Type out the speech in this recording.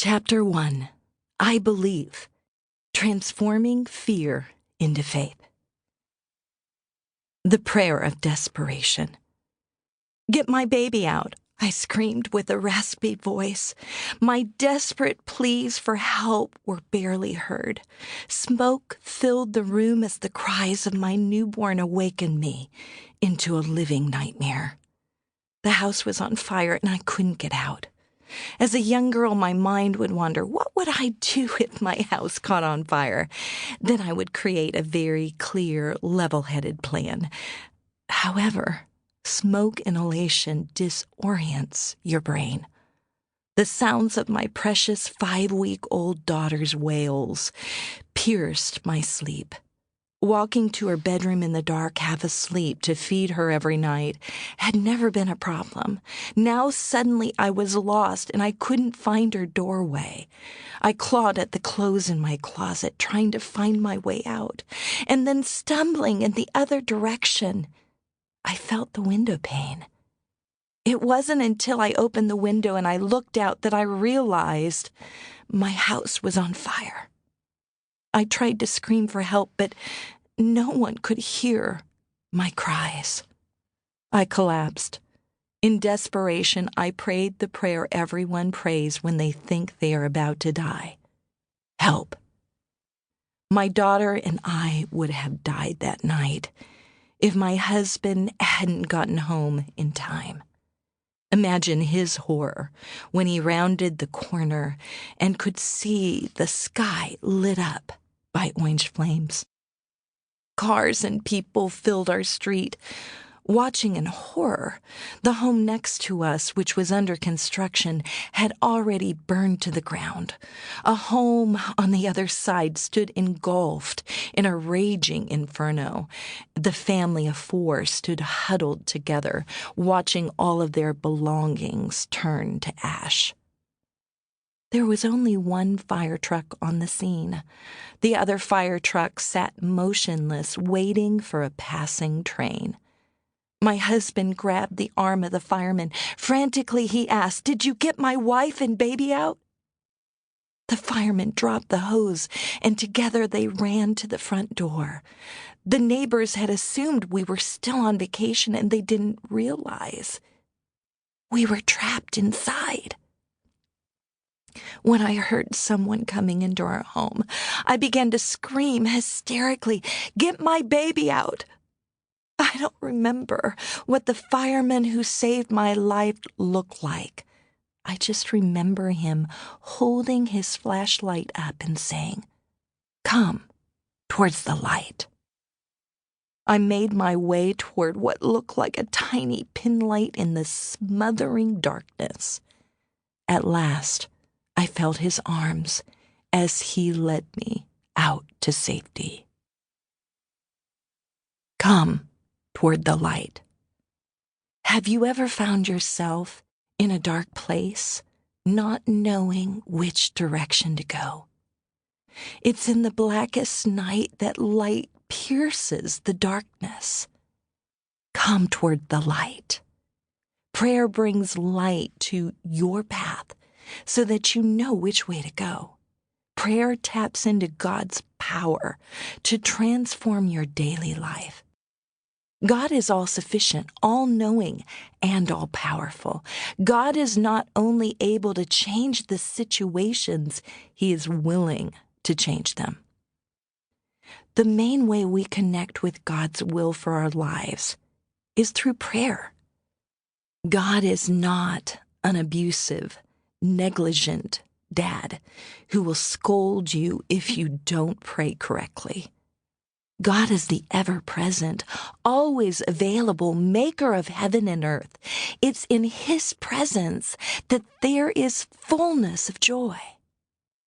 Chapter 1. I Believe. Transforming Fear into Faith. The prayer of desperation. "Get my baby out," I screamed with a raspy voice. My desperate pleas for help were barely heard. Smoke filled the room as the cries of my newborn awakened me into a living nightmare. The house was on fire and I couldn't get out. As a young girl, my mind would wander, what would I do if my house caught on fire? Then I would create a very clear, level-headed plan. However, smoke inhalation disorients your brain. The sounds of my precious 5-week-old daughter's wails pierced my sleep. Walking to her bedroom in the dark, half asleep, to feed her every night had never been a problem. Now suddenly I was lost and I couldn't find her doorway. I clawed at the clothes in my closet, trying to find my way out. And then stumbling in the other direction, I felt the window pane. It wasn't until I opened the window and I looked out that I realized my house was on fire. I tried to scream for help, but no one could hear my cries. I collapsed. In desperation, I prayed the prayer everyone prays when they think they are about to die. Help. My daughter and I would have died that night if my husband hadn't gotten home in time. Imagine his horror when he rounded the corner and could see the sky lit up by orange flames. Cars and people filled our street. Watching in horror, the home next to us, which was under construction, had already burned to the ground. A home on the other side stood engulfed in a raging inferno. The family of 4 stood huddled together, watching all of their belongings turn to ash. There was only one fire truck on the scene. The other fire truck sat motionless, waiting for a passing train. My husband grabbed the arm of the fireman. Frantically, he asked, "Did you get my wife and baby out?" The fireman dropped the hose, and together they ran to the front door. The neighbors had assumed we were still on vacation, and they didn't realize we were trapped inside. When I heard someone coming into our home, I began to scream hysterically, "Get my baby out!" I don't remember what the fireman who saved my life looked like. I just remember him holding his flashlight up and saying, "Come towards the light." I made my way toward what looked like a tiny pin light in the smothering darkness. At last, I felt his arms as he led me out to safety. Come toward the light. Have you ever found yourself in a dark place, not knowing which direction to go? It's in the blackest night that light pierces the darkness. Come toward the light. Prayer brings light to your path so that you know which way to go. Prayer taps into God's power to transform your daily life. God is all-sufficient, all-knowing, and all-powerful. God is not only able to change the situations, He is willing to change them. The main way we connect with God's will for our lives is through prayer. God is not an abusive, negligent dad who will scold you if you don't pray correctly. God is the ever-present, always available maker of heaven and earth. It's in His presence that there is fullness of joy.